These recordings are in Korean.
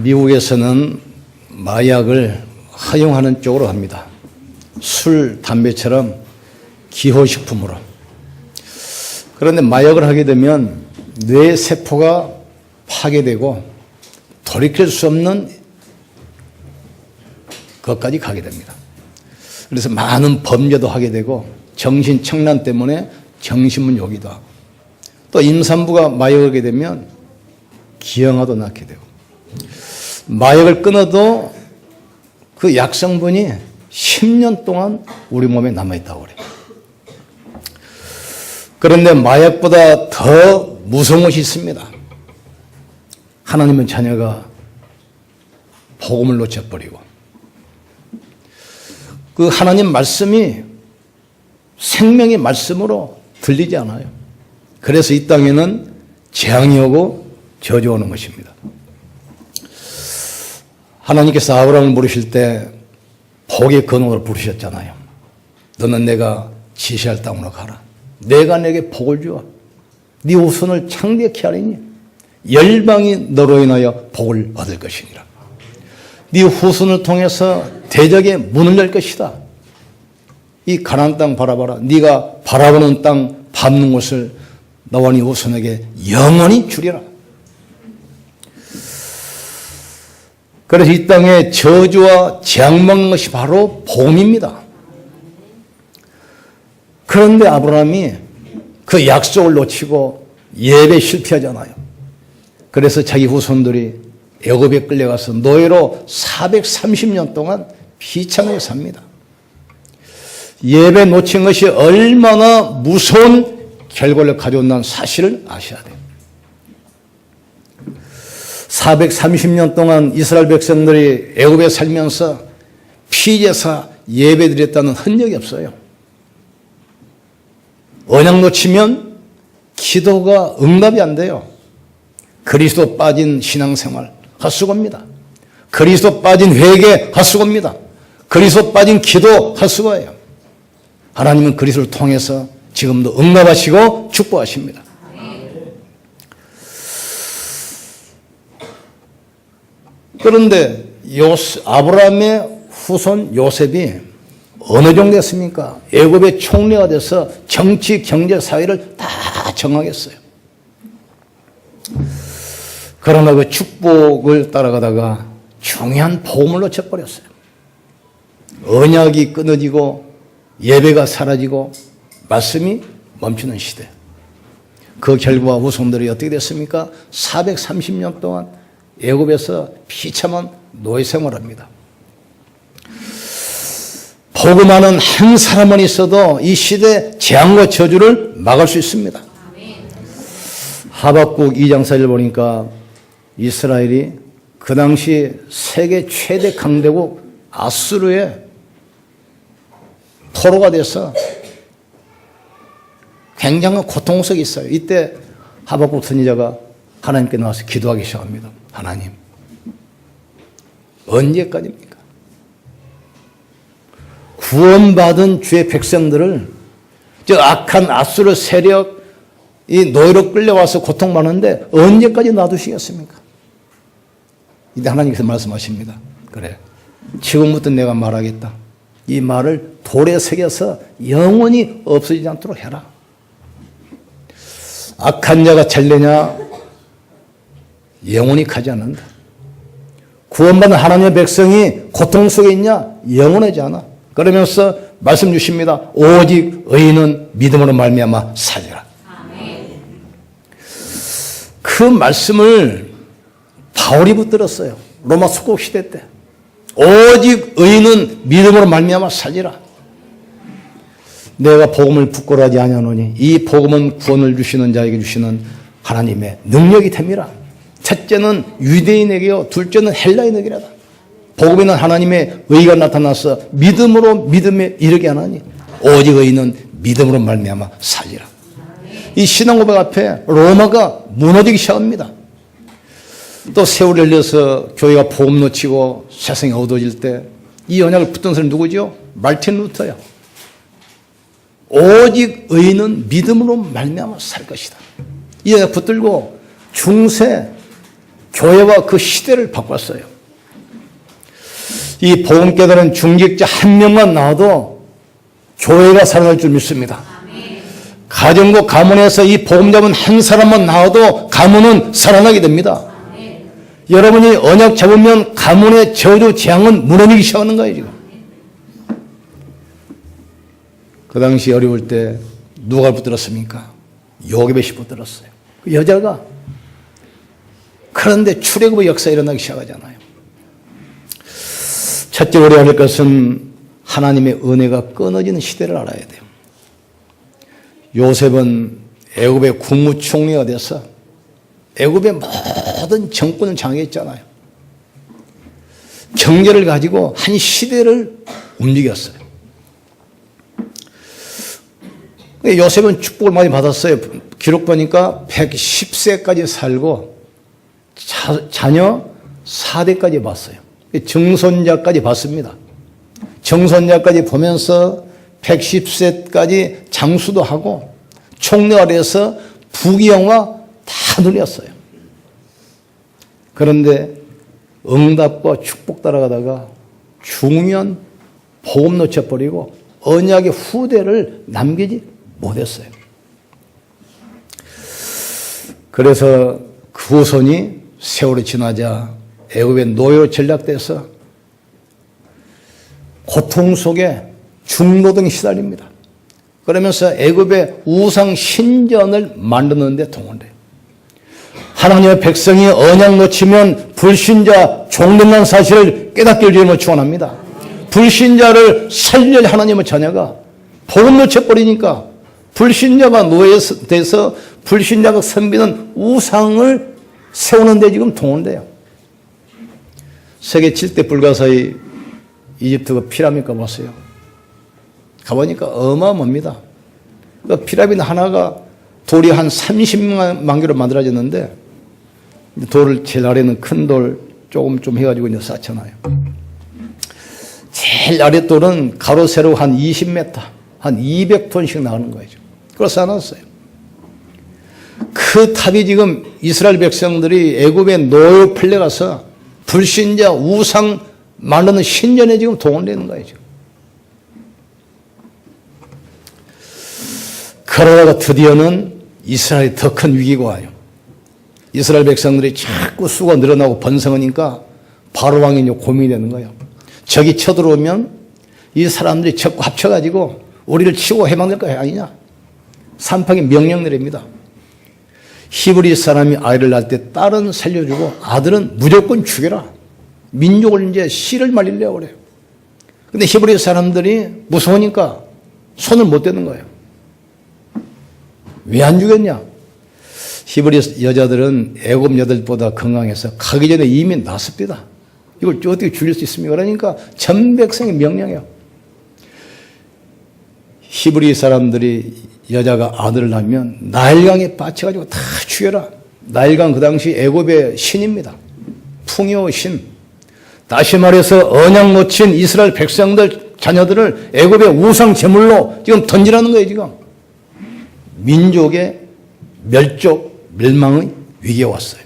미국에서는 마약을 허용하는 쪽으로 합니다. 술, 담배처럼 기호식품으로. 그런데 마약을 하게 되면 뇌 세포가 파괴되고 돌이킬 수 없는 것까지 가게 됩니다. 그래서 많은 범죄도 하게 되고 정신청란 때문에 정신문 요기도 하고 또 임산부가 마약을 하게 되면 기형아도 낳게 되고 마약을 끊어도 그 약성분이 10년 동안 우리 몸에 남아있다고 그래요. 그런데 마약보다 더 무서운 것이 있습니다. 하나님의 자녀가 복음을 놓쳐버리고 그 하나님 말씀이 생명의 말씀으로 들리지 않아요. 그래서 이 땅에는 재앙이 오고 저주 오는 것입니다. 하나님께서 아브라함을 부르실 때 복의 근원으로 부르셨잖아요. 너는 내가 지시할 땅으로 가라. 내가 내게 복을 주어 네 후손을 창대케 하리니 열방이 너로 인하여 복을 얻을 것이니라. 네 후손을 통해서 대적의 문을 열 것이다. 이 가나안 땅 바라봐라. 네가 바라보는 땅 밟는 곳을 너와 네 후손에게 영원히 주리라. 그래서 이 땅에 저주와 재앙 먹는 것이 바로 복음입니다. 그런데 아브라함이 그 약속을 놓치고 예배에 실패하잖아요. 그래서 자기 후손들이 애굽에 끌려가서 노예로 430년 동안 비참하게 삽니다. 예배 놓친 것이 얼마나 무서운 결과를 가져온다는 사실을 아셔야 돼요. 430년 동안 이스라엘 백성들이 애굽에 살면서 피제사 예배드렸다는 흔적이 없어요. 언약 놓치면 기도가 응답이 안 돼요. 그리스도 빠진 신앙생활 헛수고입니다. 그리스도 빠진 회개 헛수고입니다. 그리스도 빠진 기도 헛수고예요. 하나님은 그리스도를 통해서 지금도 응답하시고 축복하십니다. 그런데 아브라함의 후손 요셉이 어느 정도 했습니까? 애굽의 총리가 돼서 정치, 경제, 사회를 다 정하겠어요. 그러나 그 축복을 따라가다가 중요한 복음을 놓쳐버렸어요. 언약이 끊어지고 예배가 사라지고 말씀이 멈추는 시대. 그 결과 후손들이 어떻게 됐습니까? 430년 동안 애굽에서 비참한 노예 생활을 합니다. 복음하는 한 사람은 있어도 이 시대 재앙과 저주를 막을 수 있습니다. 하박국 2장 4절 보니까 이스라엘이 그 당시 세계 최대 강대국 아수르의 포로가 돼서 굉장한 고통 속에 있어요. 이때 하박국 선지자가 하나님께 나와서 기도하기 시작합니다. 하나님, 언제까지입니까? 구원받은 주의 백성들을 저 악한 아수르 세력 이 노예로 끌려와서 고통받는데 언제까지 놔두시겠습니까? 이때 하나님께서 말씀하십니다. 그래, 지금부터 내가 말하겠다. 이 말을 돌에 새겨서 영원히 없어지지 않도록 해라. 악한 자가 잘되냐? 영원히 가지 않는다. 구원받은 하나님의 백성이 고통 속에 있냐? 영원하지 않아. 그러면서 말씀 주십니다. 오직 의인은 믿음으로 말미암아 살리라. 그 말씀을 바울이 붙들었어요. 로마 속국 시대 때. 오직 의인은 믿음으로 말미암아 살리라. 내가 복음을 부끄러워하지 아니하노니 이 복음은 구원을 주시는 자에게 주시는 하나님의 능력이 됩니다. 첫째는 유대인에게요, 둘째는 헬라인에게라다. 복음에는 하나님의 의가 나타나서 믿음으로 믿음에 이르게 하나니 오직 의인은 믿음으로 말미암아 살리라. 이 신앙 고백 앞에 로마가 무너지기 시작합니다. 또 세월이 흘려서 교회가 복음 놓치고 세상이 어두워질 때 이 언약을 붙든 사람이 누구죠? 말틴 루터요. 오직 의인은 믿음으로 말미암아 살 것이다. 이 언약 붙들고 중세 교회와 그 시대를 바꿨어요. 이 복음 깨달은 중직자 한 명만 나와도 교회가 살아날 줄 믿습니다. 가정과 가문에서 이 복음 잡은 한 사람만 나와도 가문은 살아나게 됩니다. 여러분이 언약 잡으면 가문의 저주 재앙은 무너지기 시작하는 거예요, 지금. 그 당시 어려울 때 누가 붙들었습니까? 요괴벳이 붙들었어요. 그 여자가. 그런데 출애굽의 역사가 일어나기 시작하잖아요. 첫째 우리가 할 것은 하나님의 은혜가 끊어지는 시대를 알아야 돼요. 요셉은 애굽의 국무총리가 돼서 애굽의 모든 정권을 장악했잖아요. 경제를 가지고 한 시대를 움직였어요. 요셉은 축복을 많이 받았어요. 기록 보니까 110세까지 살고 자녀 4대까지 봤어요. 증손자까지 봤습니다. 증손자까지 보면서 110세까지 장수도 하고 총리가 돼서 부귀영화 다 누렸어요. 그런데 응답과 축복 따라가다가 중년 복음 놓쳐버리고 언약의 후대를 남기지 못했어요. 그래서 그 후손이 세월이 지나자 애굽의 노예로 전락돼서 고통 속에 중노동에 시달립니다. 그러면서 애굽의 우상 신전을 만드는데 동원돼요. 하나님의 백성이 언약 놓치면 불신자 종된다는 사실을 깨닫게 주님을 축원합니다. 불신자를 살릴 하나님의 자녀가 복음 놓쳐버리니까 불신자가 노예돼서 불신자가 섬기는 우상을 세우는데 지금 동원돼요. 세계 7대 불가사의 이집트가 피라미드 가봤어요. 가보니까 어마어마합니다. 그 피라미드 하나가 돌이 한 30만 개로 만들어졌는데 돌을 제일 아래는 큰 돌 조금 좀 해가지고 이제 쌓잖아요. 제일 아래 돌은 가로 세로 한 20m, 한 200톤씩 나가는 거예요. 그걸 쌓아놨어요. 그 탑이 지금 이스라엘 백성들이 애굽에 노예 풀려가서 불신자 우상 만드는 신전에 지금 동원되는 거예요. 지금. 그러다가 드디어는 이스라엘이 더 큰 위기가 와요. 이스라엘 백성들이 자꾸 수가 늘어나고 번성하니까 바로 왕이 이제 고민이 되는 거예요. 적이 쳐들어오면 이 사람들이 적과 합쳐가지고 우리를 치고 해방될 거 아니냐. 산팡이 명령 내립니다. 히브리 사람이 아이를 낳을 때 딸은 살려주고 아들은 무조건 죽여라. 민족을 이제 씨를 말리려고 그래요. 근데 히브리 사람들이 무서우니까 손을 못 대는 거예요. 왜 안 죽였냐? 히브리 여자들은 애굽 여자들보다 건강해서 가기 전에 이미 낳습니다. 이걸 어떻게 죽일 수 있습니까? 그러니까 전 백성이 명령해요. 히브리 사람들이 여자가 아들을 낳으면 나일강에 빠쳐가지고 다 죽여라. 나일강 그 당시 애굽의 신입니다. 풍요 신. 다시 말해서 언약 놓친 이스라엘 백성들 자녀들을 애굽의 우상 제물로 지금 던지라는 거예요. 지금 민족의 멸족 멸망의 위기에 왔어요.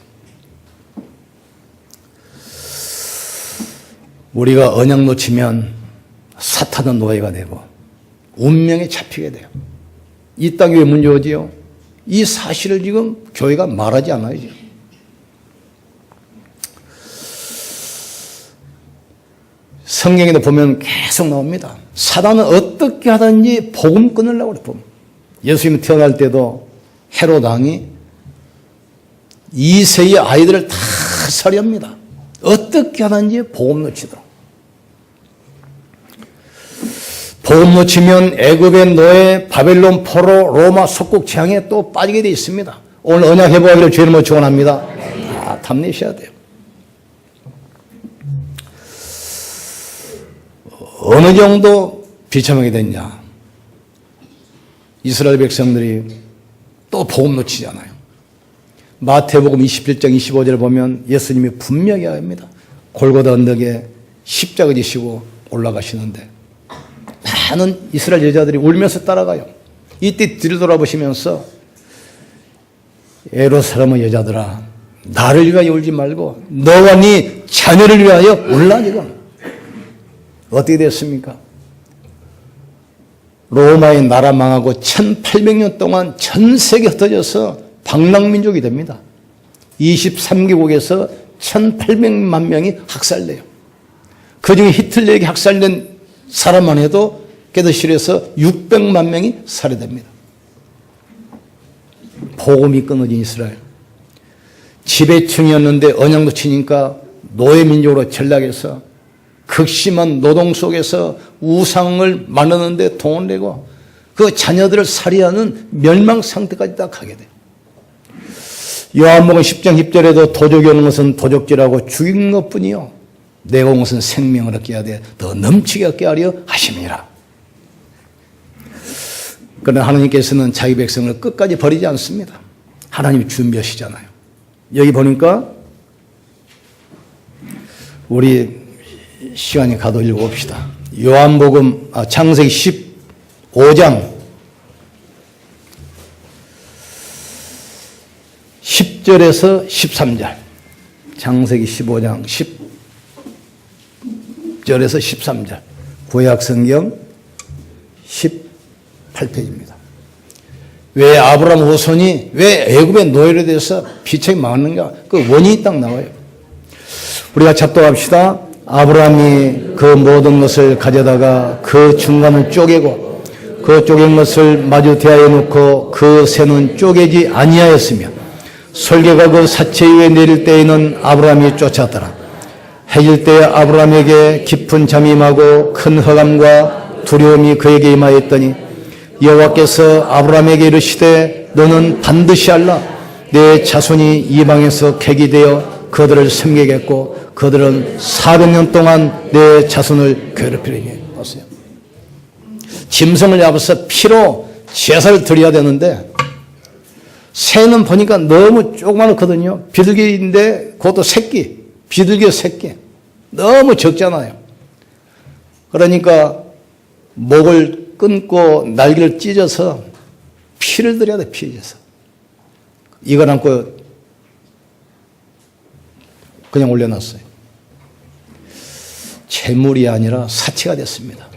우리가 언약 놓치면 사탄의 노예가 되고 운명에 잡히게 돼요. 이 땅이 왜 문제 오지요? 이 사실을 지금 교회가 말하지 않아요. 지금. 성경에도 보면 계속 나옵니다. 사단은 어떻게 하든지 복음 끊으려고 그래. 복음. 예수님이 태어날 때도 헤롯 왕이 2세의 아이들을 다 살해합니다. 어떻게 하든지 복음 놓치도록. 복음 놓치면 애굽의 노예, 바벨론 포로, 로마 속국 재앙에 또 빠지게 되어 있습니다. 오늘 언약 회복하기를 주의 이름으로 축원합니다. 다 탐내셔야 돼요. 어느 정도 비참하게 됐냐? 이스라엘 백성들이 또 복음 놓치잖아요. 마태복음 27장 25절을 보면 예수님이 분명히 합니다. 골고다 언덕에 십자가 지시고 올라가시는데 많은 이스라엘 여자들이 울면서 따라가요. 이때 뒤를 돌아보시면서 예루살렘의 여자들아 나를 위하여 울지 말고 너와 네 자녀를 위하여 울라 지금. 어떻게 됐습니까? 로마의 나라 망하고 1800년 동안 전 세계 흩어져서 방랑민족이 됩니다. 23개국에서 1800만 명이 학살돼요. 그중에 히틀러에게 학살된 사람만 해도 게더실에서 600만 명이 살해됩니다. 복음이 끊어진 이스라엘. 지배층이었는데 언약도 치니까 노예민족으로 전락해서 극심한 노동 속에서 우상을 만드는데 돈을 내고 그 자녀들을 살해하는 멸망 상태까지 딱 가게 돼요. 요한복음 10장 10절에도 도적이 오는 것은 도적질하고 죽인 것뿐이요 내가 온 것은 생명을 얻게 하되 더 넘치게 얻게 하려 하심이라. 그러나 하나님께서는 자기 백성을 끝까지 버리지 않습니다. 하나님이 준비하시잖아요. 여기 보니까 우리 시간이 가도 읽어봅시다. 요한복음 창세기 15장 10절에서 13절. 창세기 15장 10절에서 13절. 구약성경 18페이지입니다. 왜 아브라함 후손이 왜 애굽의 노예로 돼서 비책이 망하는가? 그 원인이 딱 나와요. 우리가 잡동합시다. 아브라함이 그 모든 것을 가져다가 그 중간을 쪼개고 그 쪼갠 것을 마주 대하여 놓고 그 새는 쪼개지 아니하였으며 설계가 그 사체 위에 내릴 때에는 아브라함이 쫓았더라. 해질 때에 아브라함에게 깊은 잠이 임하고 큰 허감과 두려움이 그에게 임하였더니 여호와께서 아브라함에게 이르시되 너는 반드시 알라. 내 자손이 이방에서 객이 되어 그들을 섬기겠고 그들은 400년 동안 내 자손을 괴롭히리니. 봤어요. 짐승을 잡아서 피로 제사를 드려야 되는데 새는 보니까 너무 조그맣거든요. 비둘기인데 그것도 새끼, 비둘기 새끼. 너무 적잖아요. 그러니까 목을 끊고 날개를 찢어서 피를 드려야 돼. 피해서. 이걸 안고 그냥 올려놨어요. 재물이 아니라 사치가 됐습니다.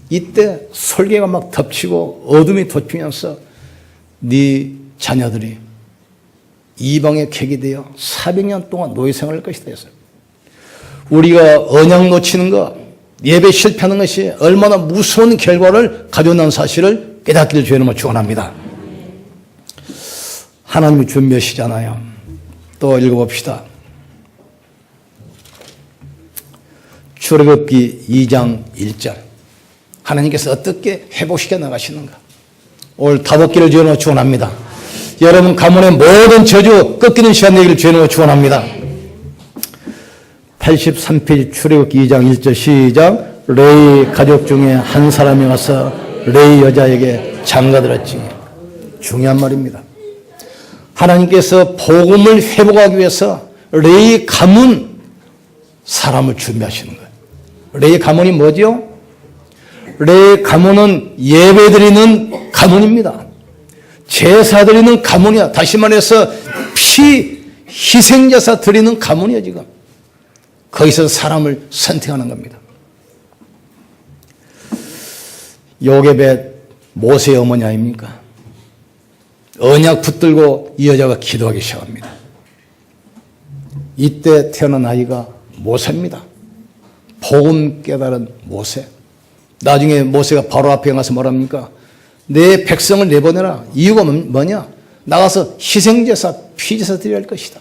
이때 설계가 막 덮치고 어둠이 덮치면서 네 자녀들이 이방의 객이 되어 400년 동안 노예 생활을 할 것이다 했어요. 우리가 언약 놓치는 것, 예배 실패하는 것이 얼마나 무서운 결과를 가져온다는 사실을 깨닫기를 주의 이름으로 축원합니다. 하나님이 준비하시잖아요. 또 읽어봅시다. 출애굽기 2장 1절. 하나님께서 어떻게 회복시켜 나가시는가. 오늘 다독기를 주의 이름으로 축원합니다. 여러분 가문의 모든 저주 꺾이는 시간 되기를 주의 이름으로 축원합니다. 83페이지 출애굽기 2장 1절 시작. 레위 가족 중에 한 사람이 와서 레위 여자에게 장가들었지. 중요한 말입니다. 하나님께서 복음을 회복하기 위해서 레위 가문 사람을 준비하시는 거예요. 레위 가문이 뭐죠? 레위 가문은 예배드리는 가문입니다. 제사 드리는 가문이야. 다시 말해서 희생제사 드리는 가문이야 지금. 거기서 사람을 선택하는 겁니다. 요게벳 모세의 어머니 아닙니까? 언약 붙들고 이 여자가 기도하기 시작합니다. 이때 태어난 아이가 모세입니다. 복음 깨달은 모세. 나중에 모세가 바로 앞에 가서 뭐랍니까? 내 백성을 내보내라. 이유가 뭐냐? 나가서 희생제사, 피제사 드려야 할 것이다.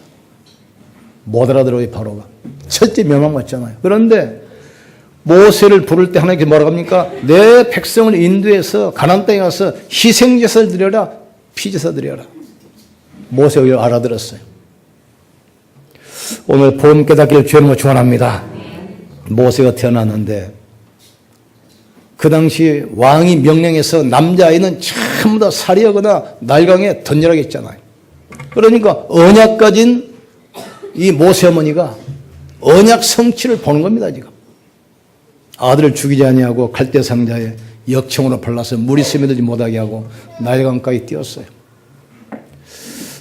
못 알아들어요, 바로가. 첫째 멸망받잖아요. 그런데 모세를 부를 때 하나님께서 뭐라고 합니까? 내 백성을 인도해서 가나안 땅에 가서 희생제사를 드려라, 피제사 드려라. 모세가 이걸 알아들었어요. 오늘 복음 깨닫기를 주의 이름으로 축원합니다. 모세가 태어났는데 그 당시 왕이 명령해서 남자아이는 전부 다 살해하거나 날강에 던지라고 했잖아요. 그러니까 언약 가진 이 모세 어머니가 언약 성취를 보는 겁니다. 지금 아들을 죽이지 아니하고 갈대 상자에 역청으로 발라서 물이 스며들지 못하게 하고 날강가에 띄웠어요.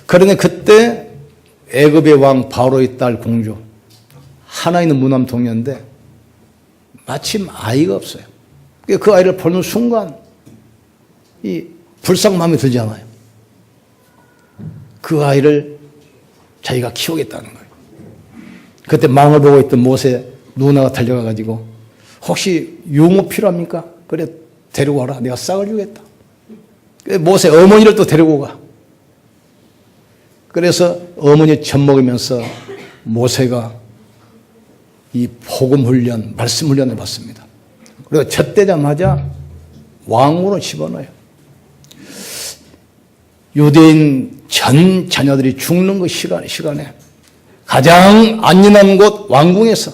그런데 그때 애굽의 왕 바로의 딸 공주. 하나 있는 무남동녀인데 마침 아이가 없어요. 그 아이를 보는 순간 이 불쌍 마음이 들잖아요. 그 아이를 자기가 키우겠다는 거예요. 그때 망을 보고 있던 모세 누나가 달려가가지고 혹시 유모 필요합니까? 그래 데리고 와라. 내가 싹을 주겠다. 모세 어머니를 또 데리고 가. 그래서 어머니 젖 먹으면서 모세가 이 복음 훈련, 말씀 훈련을 받습니다. 그리고 젖대자마자 왕으로 집어넣어요. 유대인 전 자녀들이 죽는 그 시간에 가장 안전한 곳 왕궁에서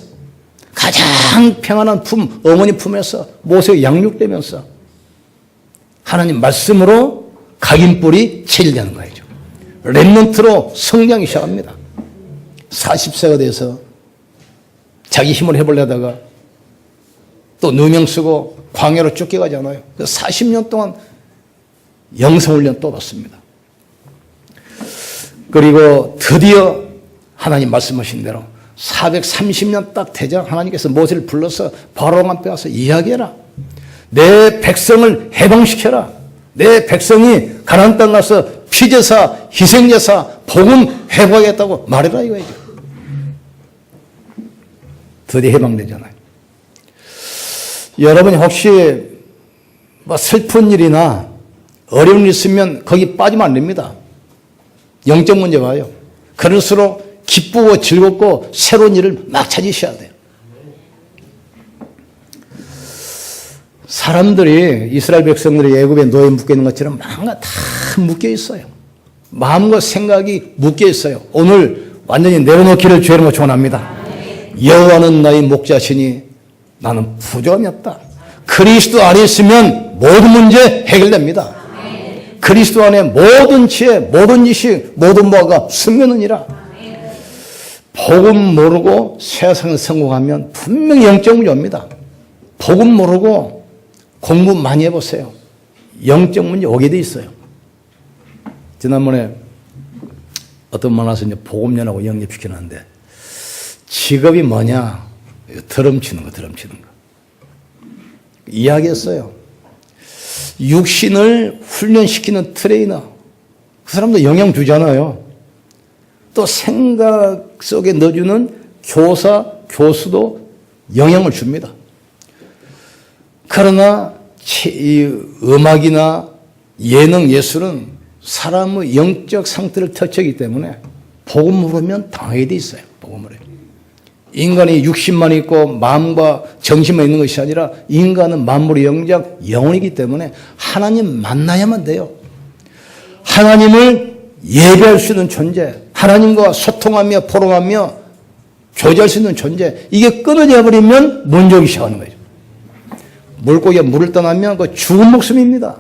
가장 평안한 품, 어머니 품에서 모세가 양육되면서 하나님 말씀으로 각인뿔이 체질되는 거예요. 렘넌트로 성장이 시작합니다. 40세가 돼서 자기 힘을 해보려다가 또 누명 쓰고 광야로 쫓겨가잖아요. 40년 동안 영성훈련 또 받습니다. 그리고 드디어 하나님 말씀하신 대로 430년 딱 되자 하나님께서 모세를 불러서 바로 앞에 가서 이야기해라. 내 백성을 해방시켜라. 내 백성이 가나안 땅 가서 피제사, 희생제사, 복음 회복하겠다고 말해라 이거죠. 드디어 해방되잖아요. 여러분이 혹시 뭐 슬픈 일이나 어려운 일 있으면 거기 빠지면 안 됩니다. 영적 문제가 와요. 그럴수록 기쁘고 즐겁고 새로운 일을 막 찾으셔야 돼요. 사람들이 이스라엘 백성들이 애굽에 노예 묶여 있는 것처럼 마음과 다 묶여 있어요. 마음과 생각이 묶여 있어요. 오늘 완전히 내려놓기를 주의로 축원합니다. 여호와는 나의 목자시니 나는 부족함이 없다. 그리스도 안에 있으면 모든 문제 해결됩니다. 그리스도 안에 모든 지혜, 모든 지식, 모든 보화가 숨겨느니라. 복음 모르고 세상에 성공하면 분명히 영적 문제 옵니다. 복음 모르고 공부 많이 해보세요. 영적 문제 오게 돼 있어요. 지난번에 어떤 분 와서 이제 복음연하고 영접시키는데 직업이 뭐냐? 드럼치는 거. 이야기했어요. 육신을 훈련시키는 트레이너. 그 사람도 영향 주잖아요. 또 생각 속에 넣어주는 교사, 교수도 영향을 줍니다. 그러나 이 음악이나 예능, 예술은 사람의 영적 상태를 터치하기 때문에 복음 모르면 당하게 돼 있어요. 복음을. 인간이 육신만 있고 마음과 정신만 있는 것이 아니라 인간은 만물의 영적 영혼이기 때문에 하나님 만나야만 돼요. 하나님을 예배할 수 있는 존재, 하나님과 소통하며 포럼하며 교제할 수 있는 존재, 이게 끊어져 버리면 문제오기 시작하는 거죠. 물고기가 물을 떠나면 그 죽은 목숨입니다.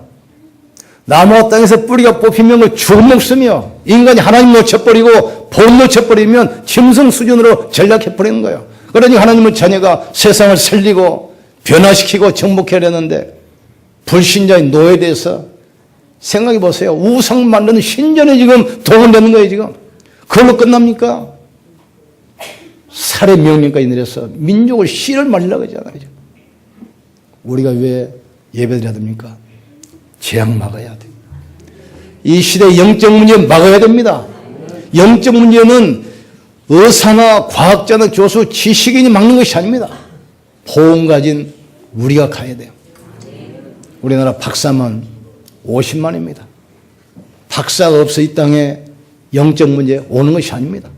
나무와 땅에서 뿌리가 뽑히면 그 죽은 목숨이요. 인간이 하나님 놓쳐버리고 본 놓쳐버리면 짐승 수준으로 전락해버리는 거예요. 그러니 하나님의 자녀가 세상을 살리고 변화시키고 정복해야 되는데 불신자의 노예에 대해서 생각해 보세요. 우상 만드는 신전에 지금 동원되는 거예요. 지금 그걸로 끝납니까? 살해 명령까지 내려서 민족을 씨를 말리려고 하잖아요. 우리가 왜 예배드려야 됩니까? 재앙 막아야 돼요. 이 시대의 영적 문제 막아야 됩니다. 영적 문제는 의사나 과학자나 교수, 지식인이 막는 것이 아닙니다. 보험 가진 우리가 가야 돼요. 우리나라 박사만 50만입니다. 박사가 없어 이 땅에 영적 문제 오는 것이 아닙니다.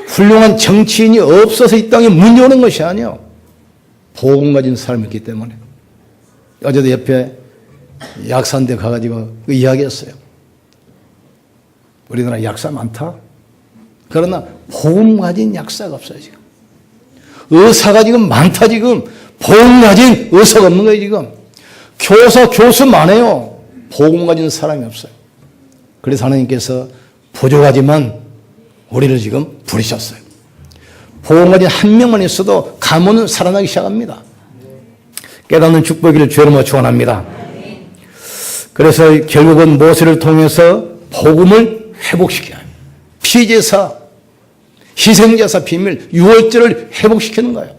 훌륭한 정치인이 없어서 이 땅에 문제 오는 것이 아니에요. 보험 가진 사람이 있기 때문에. 어제도 옆에 약사한테 가가지고 그 이야기했어요. 우리나라 약사 많다. 그러나 보험 가진 약사가 없어요 지금. 의사가 지금 많다 지금. 보험 가진 의사가 없는 거예요 지금. 교사, 교수 많아요. 보험 가진 사람이 없어요. 그래서 하나님께서 부족하지만 우리를 지금 부르셨어요. 보험 가진 한 명만 있어도 가문은 살아나기 시작합니다. 깨닫는 축복을 주여로 축원합니다. 그래서 결국은 모세를 통해서 복음을 회복시켜요. 피제사, 희생제사 비밀, 유월절을 회복시키는 거예요.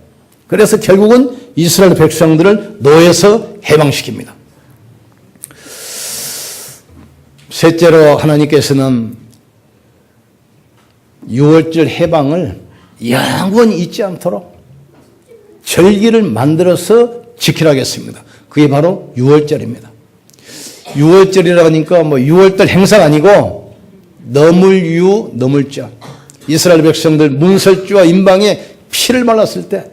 그래서 결국은 이스라엘 백성들을 노예에서 해방시킵니다. 셋째로 하나님께서는 유월절 해방을 영원히 잊지 않도록 절기를 만들어서 지키라고 했습니다. 그게 바로 유월절입니다. 유월절이라고 하니까 뭐 유월절 행사가 아니고 너물유, 너물절. 이스라엘 백성들 문설주와 임방에 피를 발랐을 때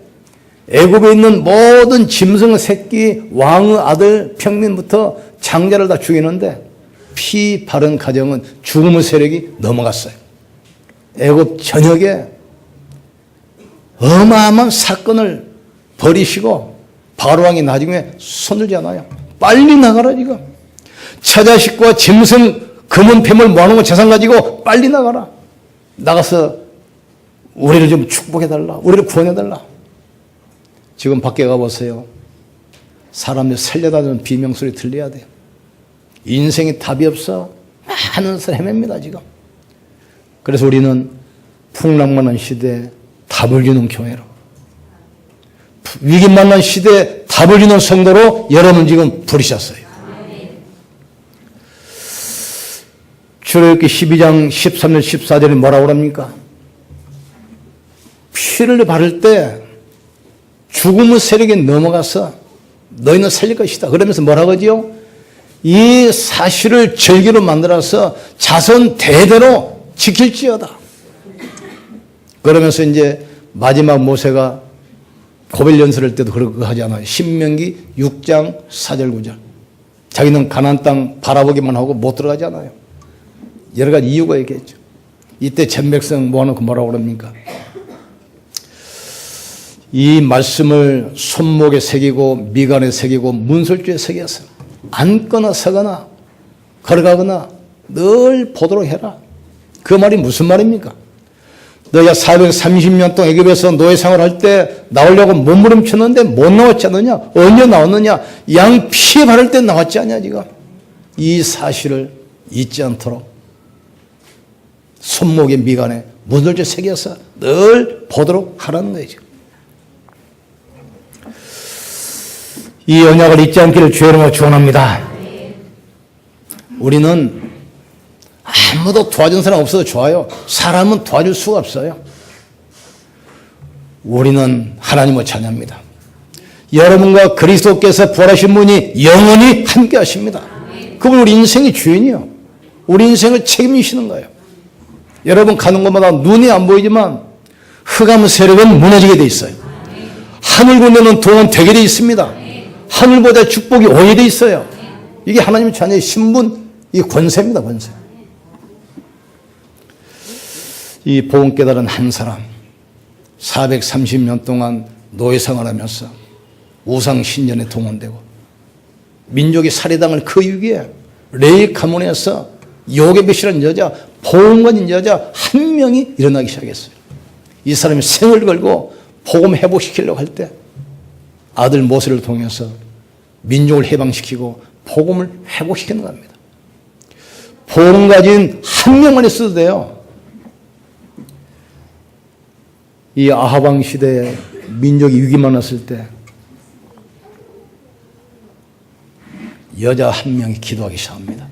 애굽에 있는 모든 짐승의 새끼, 왕의 아들, 평민부터 장자를 다 죽이는데 피 바른 가정은 죽음의 세력이 넘어갔어요. 애굽 전역에 어마어마한 사건을 벌이시고 바로왕이 나중에 손들지 않아요. 빨리 나가라 지금. 처자식과 짐승, 금은 뱀을 모아놓은 재산 가지고 빨리 나가라. 나가서 우리를 좀 축복해달라. 우리를 구원해달라. 지금 밖에 가보세요. 사람들 살려다주는 비명소리 들려야 돼요. 인생에 답이 없어. 많은 사람 헤맵니다 지금. 그래서 우리는 풍랑만한 시대에 답을 주는 교회로, 위기 만난 시대에 답을 주는 성도로 여러분 지금 부르셨어요. 출애굽기 12장 13절 14절에 뭐라고 합니까? 피를 바를 때 죽음의 세력에 넘어가서 너희는 살릴 것이다. 그러면서 뭐라고 하지요? 이 사실을 절기로 만들어서 자손 대대로 지킬지어다. 그러면서 이제 마지막 모세가 고별 연설할 때도 그렇게 하지 않아요. 신명기 6장 4절 9절. 자기는 가나안 땅 바라보기만 하고 못 들어가지 않아요. 여러 가지 이유가 있겠죠. 이때 전 백성 모아놓고 뭐라고 그럽니까? 이 말씀을 손목에 새기고 미간에 새기고 문설주에 새겨서 앉거나 서거나 걸어가거나 늘 보도록 해라. 그 말이 무슨 말입니까? 너희가 430년 동안 애굽에서 노예 생활할 때 나오려고 몸부림쳤는데 못 나왔지 않느냐? 언제 나왔느냐? 양 피에 바를 때 나왔지 않냐 지금? 이 사실을 잊지 않도록 손목에 미간에 문설주에 새겨서 늘 보도록 하라는 거예요 지금. 이 언약을 잊지 않기를 주의 이름으로 축원합니다. 우리는 아무도 도와준 사람 없어도 좋아요. 사람은 도와줄 수가 없어요. 우리는 하나님을 찬양합니다. 여러분과 그리스도께서 부활하신 분이 영원히 함께 하십니다. 그분 우리 인생의 주인이요. 우리 인생을 책임지시는 거예요. 여러분 가는 곳마다 눈이 안 보이지만 흑암 세력은 무너지게 돼 있어요. 하늘 군대는 동원 되게 돼 있습니다. 하늘보다 축복이 오게 돼 있어요. 이게 하나님의 자녀의 신분, 이 권세입니다, 권세. 이 복음 깨달은 한 사람, 430년 동안 노예 생활하면서 우상 신전에 동원되고 민족이 살해당할 그 위기에 레이 가문에서 요게벳이라는 여자, 복음가진 여자 한 명이 일어나기 시작했어요. 이 사람이 생을 걸고 복음 회복시키려고 할 때 아들 모세를 통해서 민족을 해방시키고 복음을 회복시키는 겁니다. 복음 가진 한 명만 있어도 돼요. 이 아하방 시대에 민족이 위기 만났을 때 여자 한 명이 기도하기 시작합니다.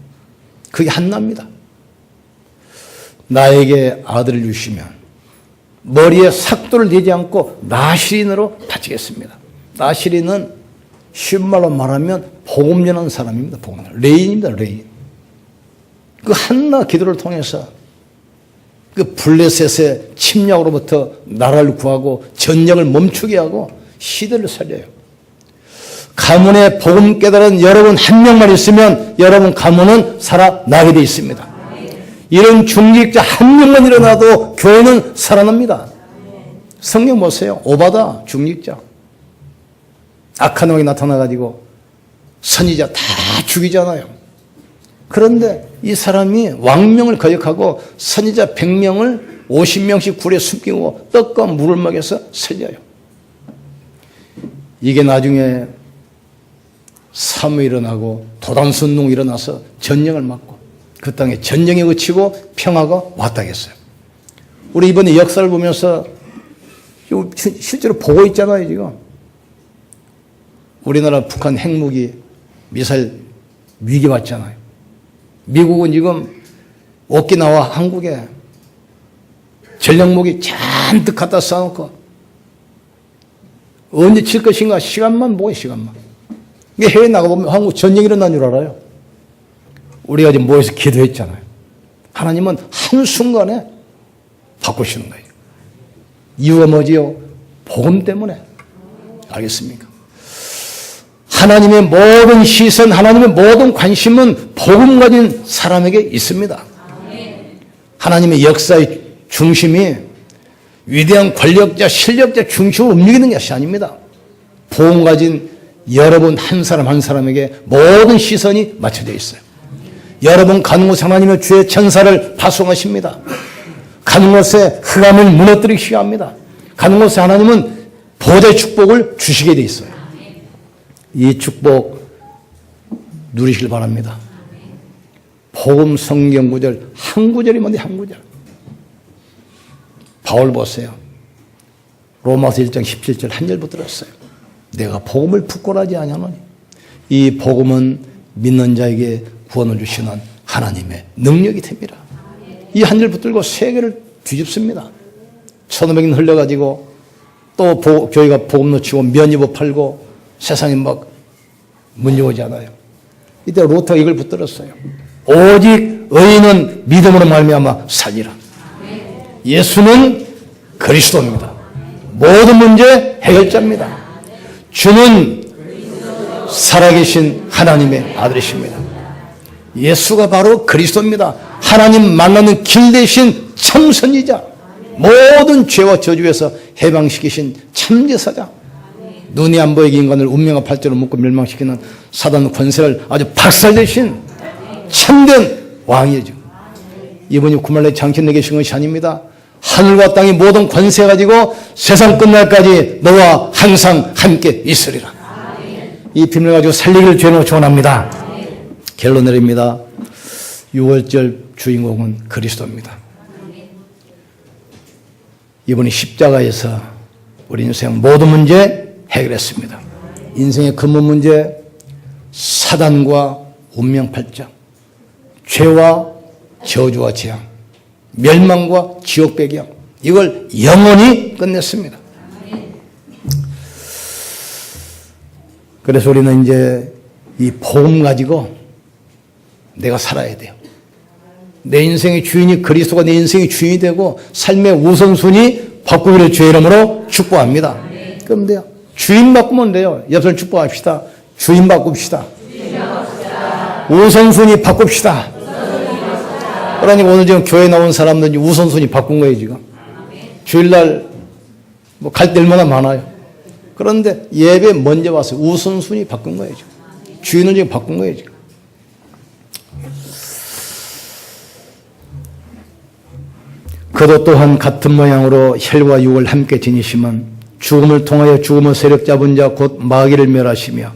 그게 한나입니다. 나에게 아들을 주시면 머리에 삭도를 대지 않고 나시린으로 바치겠습니다. 나시린은 쉬운 말로 말하면 복음 전하는 사람입니다. 복음. 레인입니다. 레인. 그 한나 기도를 통해서 그 블레셋의 침략으로부터 나라를 구하고 전쟁을 멈추게 하고 시대를 살려요. 가문에 복음 깨달은 여러분 한 명만 있으면 여러분 가문은 살아나게 되어 있습니다. 이런 중직자 한 명만 일어나도 교회는 살아납니다. 성경 보세요. 오바다 중직자. 악한 왕이 나타나가지고 선지자 다 죽이잖아요. 그런데 이 사람이 왕명을 거역하고 선지자 100명을 50명씩 굴에 숨기고 떡과 물을 먹여서 살려요. 이게 나중에 사무엘이 일어나고 도단선동 일어나서 전쟁을 막고 그 땅에 전쟁이 그치고 평화가 왔다겠어요. 우리 이번에 역사를 보면서 실제로 보고 있잖아요, 지금. 우리나라 북한 핵무기, 미사일 위기 왔잖아요. 미국은 지금 오키나와 한국에 전략무기 잔뜩 갖다 쌓아놓고 언제 칠 것인가 시간만 보고 시간만. 이게 해외 나가보면 한국 전쟁이 일어난 줄 알아요. 우리가 지금 모여서 기도했잖아요. 하나님은 한순간에 바꾸시는 거예요. 이유가 뭐지요? 복음 때문에. 알겠습니까? 하나님의 모든 시선, 하나님의 모든 관심은 복음 가진 사람에게 있습니다. 하나님의 역사의 중심이 위대한 권력자, 실력자 중심으로 움직이는 것이 아닙니다. 복음 가진 여러분 한 사람 한 사람에게 모든 시선이 맞춰져 있어요. 여러분 가는 곳에 하나님의 주의 천사를 파송하십니다. 가는 곳에 흑암을 무너뜨리시게 합니다. 가는 곳에 하나님은 보대 축복을 주시게 돼 있어요. 이 축복 누리시길 바랍니다. 복음 성경 구절 한 구절이 뭔데 한 구절. 바울 보세요. 로마서 1장 17절 한 절부터 들었어요. 내가 복음을 부끄러워하지 아니하노니. 이 복음은 믿는 자에게 구원을 주시는 하나님의 능력이 됩니다. 이 한 절 붙들고 세계를 뒤집습니다. 1500년 흘려가지고 또 교회가 복음 놓치고 면입어 팔고 세상에 막 문제 오지 않아요. 이때 로터가 이걸 붙들었어요. 오직 의인은 믿음으로 말미암아 살리라. 예수는 그리스도입니다. 모든 문제 해결자입니다. 주는 살아계신 하나님의 아들이십니다. 예수가 바로 그리스도입니다. 하나님 만나는 길 대신 참선이자 모든 죄와 저주에서 해방시키신 참제사장. 눈이 안 보이게 인간을 운명과 팔자로 묶고 멸망시키는 사단 권세를 아주 박살내신 참된 왕이죠. 이분이 구말에 장천에 계신 것이 아닙니다. 하늘과 땅의 모든 권세 가지고 세상 끝날까지 너와 항상 함께 있으리라. 이 비밀을 가지고 살리기를 주님으로 축원합니다. 결론 내립니다. 6월절 주인공은 그리스도입니다. 이분이 십자가에서 우리 인생 모든 문제 해결했습니다. 인생의 근본 문제, 사단과 운명팔자, 죄와 저주와 재앙, 멸망과 지옥 배경, 이걸 영원히 끝냈습니다. 그래서 우리는 이제 이 복음 가지고 내가 살아야 돼요. 내 인생의 주인이 그리스도가 내 인생의 주인이 되고 삶의 우선순위 바꾸기를 주의 이름으로 축복합니다. 그럼 돼요. 주인 바꾸면 돼요. 옆을 축복합시다. 주인 바꿉시다. 우선순위 바꿉시다. 그러니까 오늘 지금 교회 나온 사람들이 우선순위 바꾼 거예요, 지금. 주일날 뭐 갈 데 얼마나 많아요. 그런데 예배 먼저 와서 우선순위 바꾼 거예요, 지금. 주인을 지금 바꾼 거예요, 지금. 그도 또한 같은 모양으로 혈과 육을 함께 지니시면 죽음을 통하여 죽음의 세력 잡은 자 곧 마귀를 멸하시며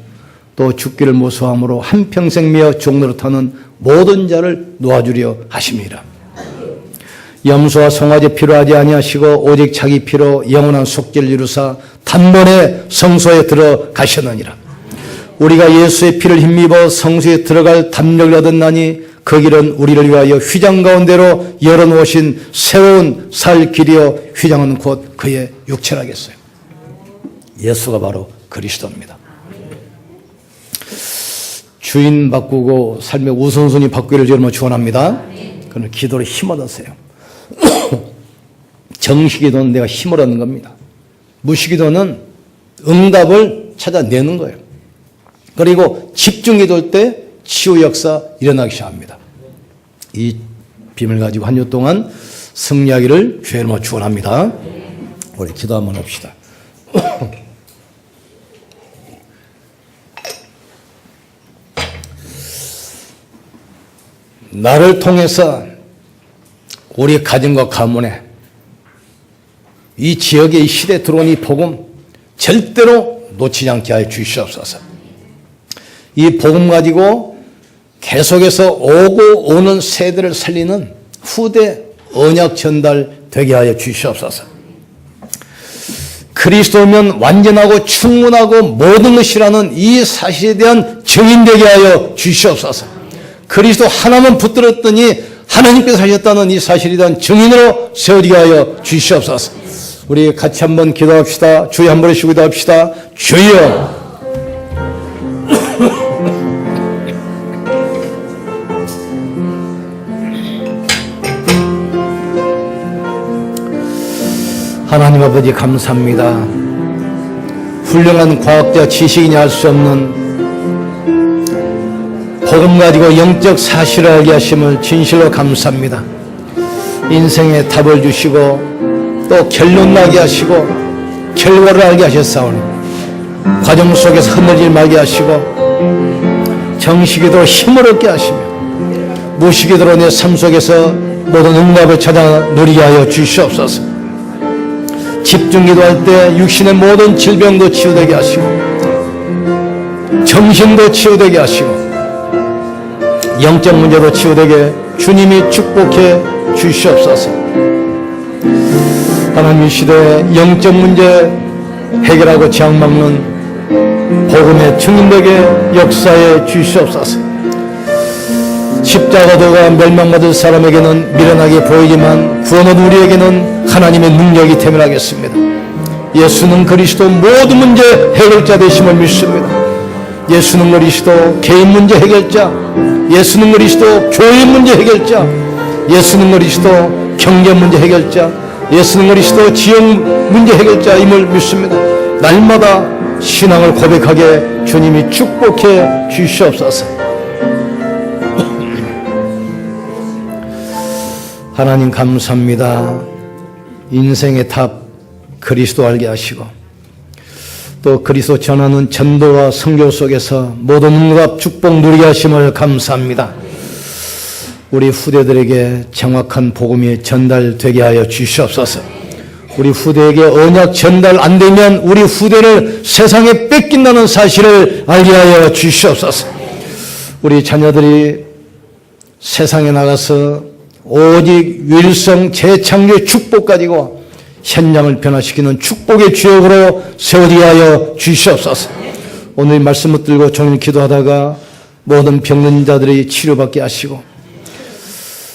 또 죽기를 무서워함으로 한평생 메어 종로로 타는 모든 자를 놓아주려 하심이라. 염소와 송아지 필요하지 아니하시고 오직 자기 피로 영원한 속죄를 이루사 단번에 성소에 들어가셨느니라. 우리가 예수의 피를 힘입어 성소에 들어갈 담력을 얻었나니 그 길은 우리를 위하여 휘장 가운데로 열어놓으신 새로운 살 길이요 휘장은 곧 그의 육체라겠어요. 예수가 바로 그리스도입니다. 주인 바꾸고 삶의 우선순위 바꾸기를 주님으로 축원합니다. 그는 기도를 힘 얻으세요. 정식기도는 내가 힘을 얻는 겁니다. 무식기도는 응답을 찾아내는 거예요. 그리고 집중기도할 때 치유 역사 일어나기 시작합니다. 이 비밀 가지고 한 주 동안 승리하기를 주의 이름으로 축원합니다. 우리 기도 한번 합시다. 나를 통해서 우리 가정과 가문에 이 지역의 이 시대에 들어온 이 복음 절대로 놓치지 않게 하여 주시옵소서. 이 복음 가지고 계속해서 오고 오는 세대를 살리는 후대 언약 전달 되게 하여 주시옵소서. 그리스도면 완전하고 충분하고 모든 것이라는 이 사실에 대한 증인되게 하여 주시옵소서. 그리스도 하나만 붙들었더니 하나님께서 하셨다는 이 사실에 대한 증인으로 세워지게 하여 주시옵소서. 우리 같이 한번 기도합시다. 주여 한번 쉬고 기도합시다. 주여 하나님 아버지 감사합니다. 훌륭한 과학자 지식이냐 할 수 없는 복음 가지고 영적 사실을 알게 하심을 진실로 감사합니다. 인생의 답을 주시고 또 결론 나게 하시고 결과를 알게 하셨사오니 과정 속에서 흔들리지 말게 하시고 정식이도록 힘을 얻게 하시며 무식이도록 내 삶 속에서 모든 응답을 찾아 누리게 하여 주시옵소서. 집중기도할 때 육신의 모든 질병도 치유되게 하시고 정신도 치유되게 하시고 영적 문제도 치유되게 주님이 축복해 주시옵소서. 하나님 이 시대에 영적 문제 해결하고 제약막는 복음의 증인되게 역사해 주시옵소서. 십자가도가 멸망받을 사람에게는 미련하게 보이지만 구원은 우리에게는 하나님의 능력이 태면하겠습니다. 예수는 그리스도 모든 문제 해결자 되심을 믿습니다. 예수는 그리스도 개인 문제 해결자, 예수는 그리스도 교회 문제 해결자, 예수는 그리스도 경제 문제 해결자, 예수는 그리스도 지역 문제 해결자임을 믿습니다. 날마다 신앙을 고백하게 주님이 축복해 주시옵소서. 하나님 감사합니다. 인생의 답 그리스도 알게 하시고 또 그리스도 전하는 전도와 선교 속에서 모든 응답 축복 누리게 하심을 감사합니다. 우리 후대들에게 정확한 복음이 전달되게 하여 주시옵소서. 우리 후대에게 언약 전달 안 되면 우리 후대를 세상에 뺏긴다는 사실을 알게 하여 주시옵소서. 우리 자녀들이 세상에 나가서 오직 율성 재창조의 축복 가지고 현장을 변화시키는 축복의 주역으로 세워지게 하여 주시옵소서. 오늘 말씀 붙들고 종일 기도하다가 모든 병든 자들이 치료받게 하시고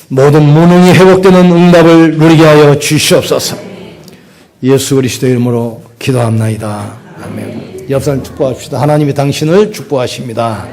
모든 무능이 회복되는 응답을 누리게 하여 주시옵소서. 예수 그리스도의 이름으로 기도합나이다. 아멘. 옆 사람 축복합시다. 하나님이 당신을 축복하십니다.